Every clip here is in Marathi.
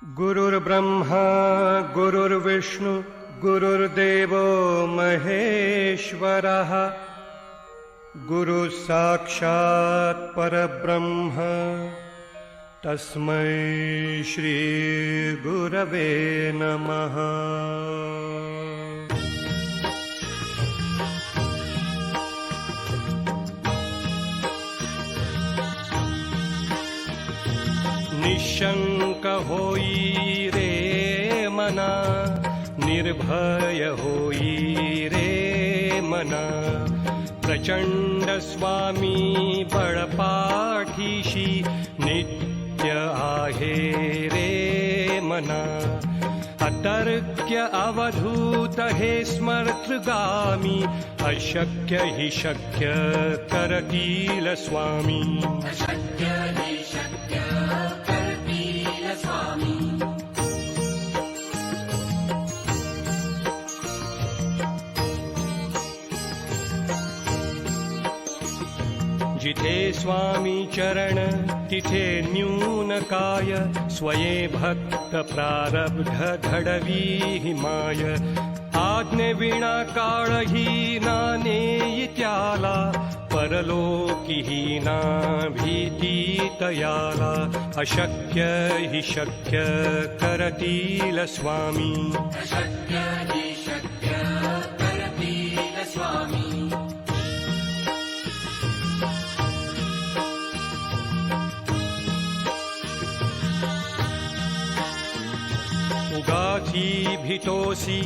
गुरुर्ब्रह्मा गुरुर्विष्णु गुरुर्देवो महेश्वरः गुरुः साक्षात् परब्रह्म तस्मै श्री गुरवे नमः। निशंक होई रे मना, निर्भय होई रे मना, प्रचंड स्वामी बळपाठीशी नित्य आहे रे मना। अतर्क्य अवधूत हे स्मर्तगामी, अशक्य हि शक्य करतील स्वामी। जिथे स्वामी चरण तिथे न्यून काय, स्वये भक्त प्रारब्ध घडवी हिमाय। आज्ञे विना काळही ना नेई त्याला, परलोकी ना भीती तयाला। अशक्य हि शक्य करतील स्वामी। उगाची भीतोसी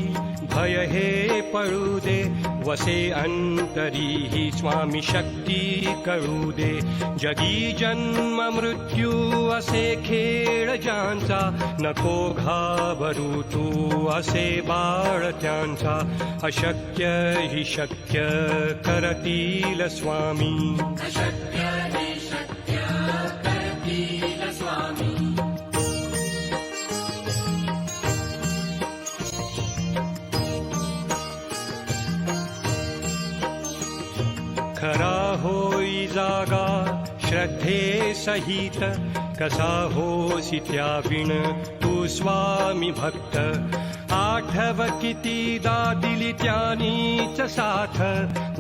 भय हे पळू दे, वसे अंतरी ही स्वामी शक्ती कळू दे। जगी जन्म मृत्यू असे खेळ ज्यांचा, नको घाबरू तू असे बाळ त्यांचा। अशक्य हि शक्य करतील स्वामी। खरा होई जागा श्रद्धे सहित, कसा होसी त्याविण तू स्वामी भक्त। आठव कितीदा दिली त्यानीच साथ,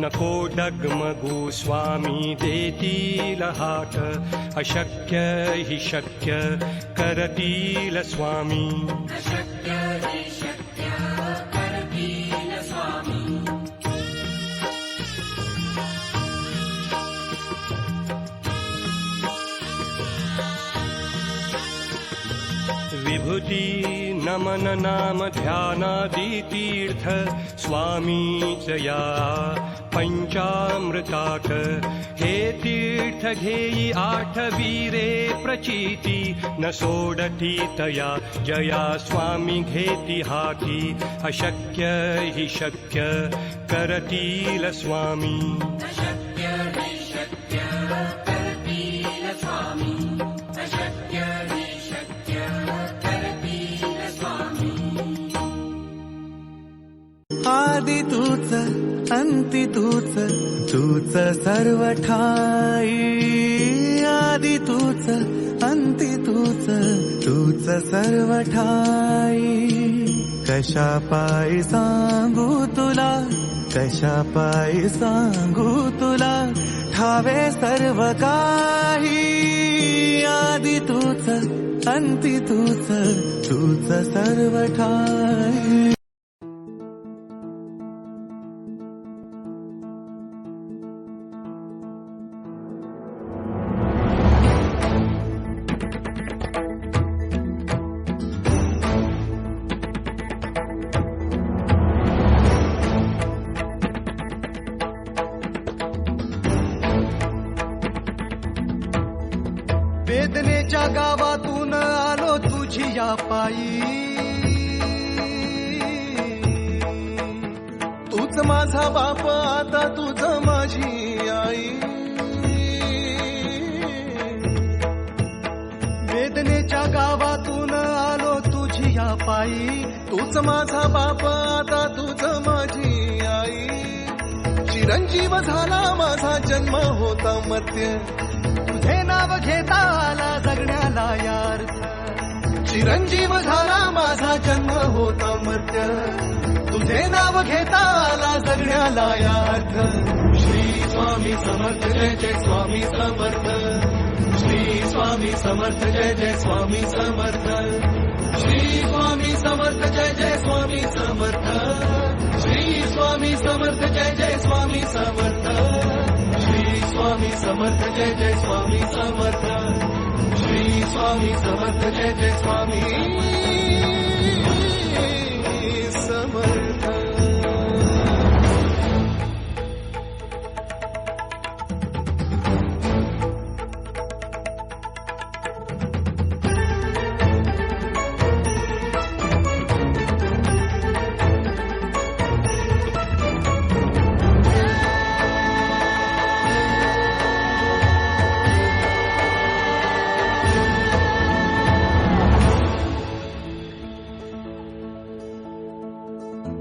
नको डगमगू स्वामी देतील हात। अशक्य हि शक्य करतील स्वामी। विभूती नमन नाम ध्यानादि तीर्थ, स्वामीच या पंचामृताक। हे तीर्थ घेई आठवी रे प्रचिती, न सोडती तया जया स्वामी घेती हाती। अशक्य हि शक्य करतील स्वामी। आदि तूच अंति तूच, तूच सर्व ठाई। आदि तूच अंति तूच, तूच सर्व ठाई। कशा पायी सांगू तुला, कशा पायी सांगू तुला, ठावे सर्व काही। आदि तूच अंति तूच, तूच सर्व ठाई। वेदनेच्या गावातून आलो तुझिया पायी, तूच माझा बाप आता तुझ माझी आई। वेदनेच्या गावातून आलो तुझिया पायी, तूच माझा बाप आता तुझ माझी आई। चिरंजीव झाला माझा जन्म होता मर्त्य, तुझे नाव घेता आला जगण्याला यार। चिरंजीव झाला माझा जन्म होता मर्त्य तुझे नाव घेता आला जगण्याला या अर्थ श्री स्वामी समर्थ जय जय स्वामी समर्थ श्री स्वामी समर्थ जय जय स्वामी समर्थ श्री स्वामी समर्थ जय जय स्वामी समर्थ श्री स्वामी समर्थ जय जय स्वामी समर्थ श्री स्वामी समर्थ जय जय स्वामी समर्थ श्री स्वामी समर्थ जय जय स्वामी समर्थ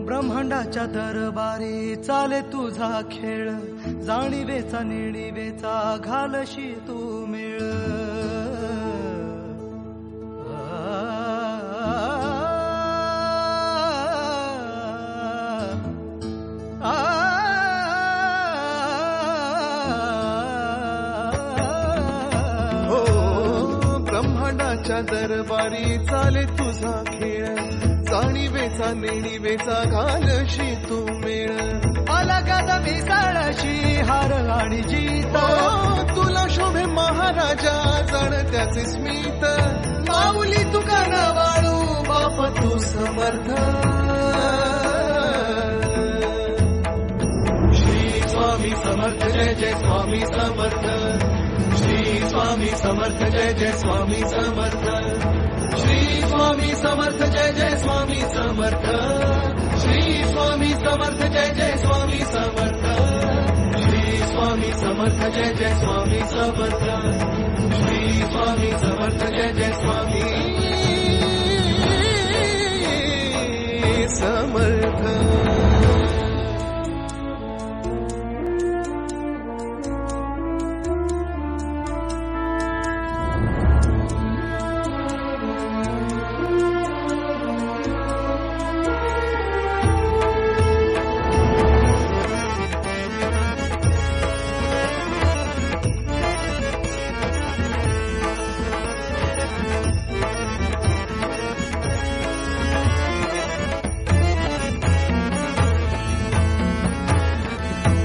ब्रह्मांडाच्या दरबारी चाले तुझा खेळ जाणीवेचा नेणीवेचा घालशी तू मेळ ब्रह्मांडाच्या दरबारी चाले तुझा खेळ जाणीवेचा नेणीवेचा घालशी तू मेळ अलगद मिसळशी हार आणि जीत तुला शोभे महाराजा जाण त्याचे स्मित माऊली तुका न वाळू बाप तू समर्थ श्री स्वामी समर्थ जय जय स्वामी समर्थ श्री स्वामी समर्थ जय जय स्वामी समर्थ श्री स्वामी समर्थ जय जय स्वामी समर्थ श्री स्वामी समर्थ जय जय स्वामी समर्थ श्री स्वामी समर्थ जय जय स्वामी समर्थ श्री स्वामी समर्थ जय जय स्वामी समर्थ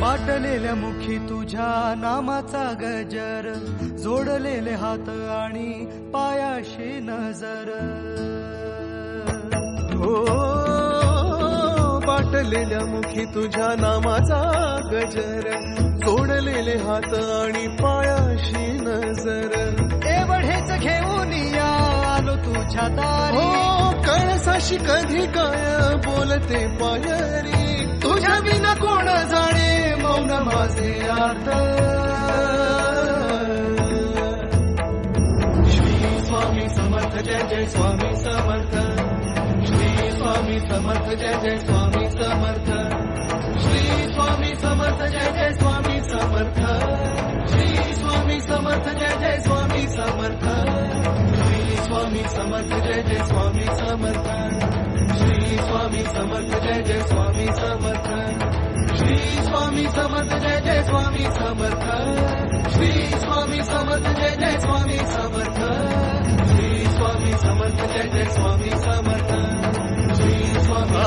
वाटलेल्या मुखी तुझ्या नामाचा गजर जोडलेले हात आणि पायाशी नजर हो वाटलेल्या मुखी तुझ्या नामाचा गजर जोडलेले हात आणि पायाशी नजर एवढेच घेऊन या आलो तुझ्या दारी हो कळसाशी कधी काय बोलते पायरी तुझ्या विना कोण जाणे मौन माझे अर्थ श्री स्वामी समर्थ जय जय स्वामी समर्थ श्री स्वामी समर्थ जय जय स्वामी समर्थ श्री स्वामी समर्थ जय जय स्वामी समर्थ श्री स्वामी समर्थ जय जय स्वामी समर्थ श्री स्वामी समर्थ जय जय स्वामी समर्थ श्री स्वामी समर्थ जय जय स्वामी समर्थ श्री स्वामी समर्थ जय जय स्वामी समर्थ श्री स्वामी समर्थ जय जय स्वामी समर्थ श्री स्वामी समर्थ जय जय स्वामी समर्थ श्री स्वामी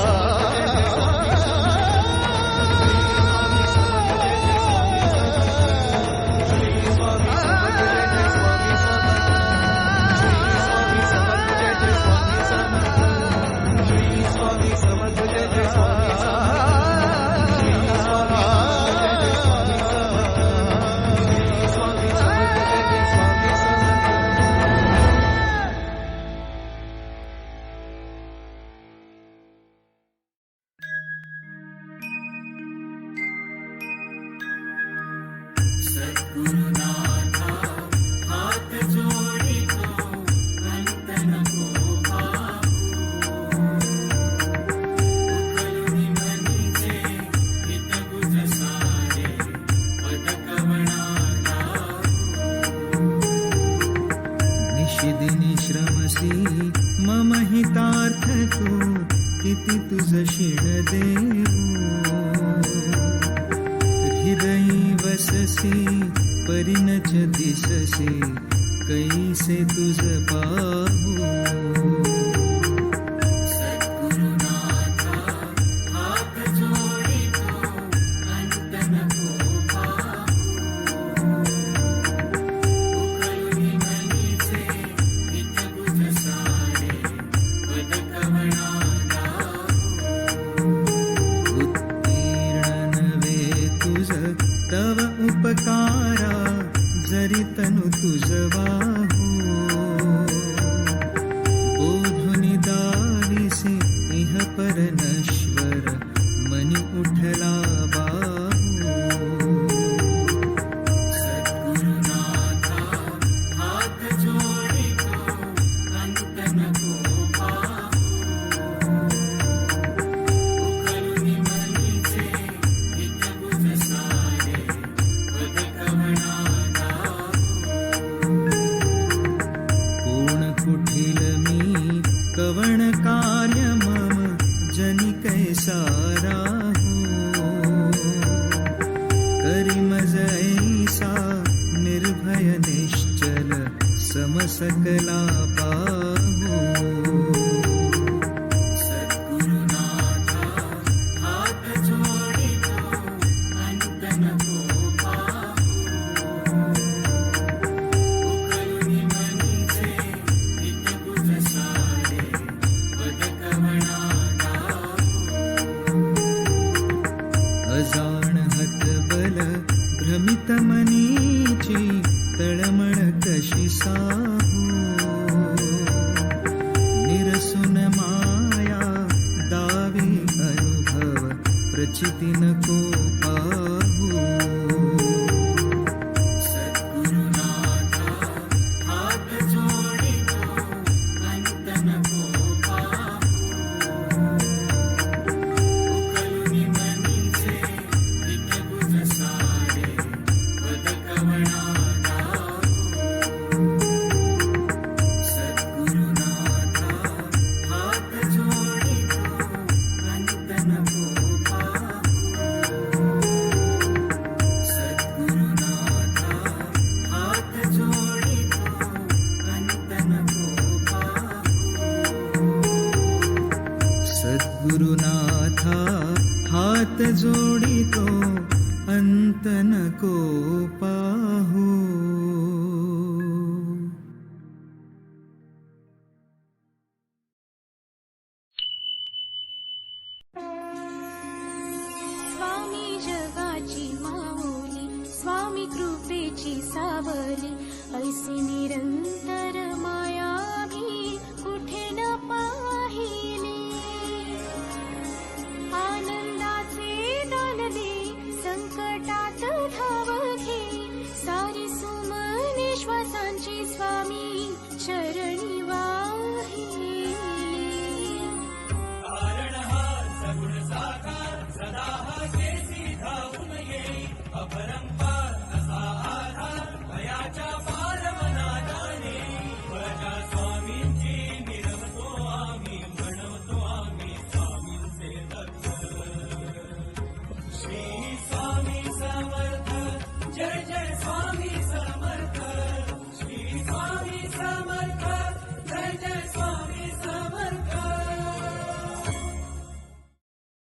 श्रमसी मम हितार्थ तू किती तुझ शिण देऊ हृदयी वससी परिणच दिससी कैसे तुझ पाहू तव उपकारा जरी तनु तुझवाहो बोधुनि दाविसी इह पर नश्वर मनी उठला बाहू सद्गुरुनाथा हात जोडितो अंत नको पाहू उखलुनि मनीचे हित बुझ सारे कोण कुठील मी कवण कार्य मम जनी कैसारा हो करी मज ऐसा निर्भय निश्चल समसकला पाहो सद्गुरुनाथा हात जोडितो अंत नको अजाणहत बल भ्रमित मनीची तळमळ कशी साहू निरसुन माया दावी अनुभव प्रचिती नको पाहू सद्गुरुनाथा हात जोडितो अंत नको पाहू उखलुनि मनीचे हित बुझ सारे पद कवणा सद्गुरुनाथा हात जोडितो अंत नको पाहू सद्गुरुनाथा हात जोडितो अंत नको पाहू सद्गुरुनाथा हात जोडितो अंत नको पाहू स्वामी जगाची माऊली स्वामी कृपेची सावली ऐसी निरंतर